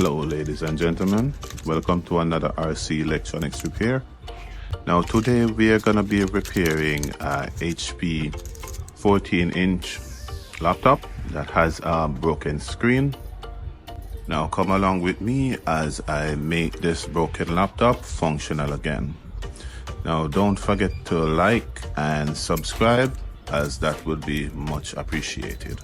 Hello ladies and gentlemen, welcome to another RC Electronics repair. Now today we are going to be repairing a HP 14-inch laptop that has a broken screen. Now come along with me as I make this broken laptop functional again. Now don't forget to like and subscribe, as that would be much appreciated.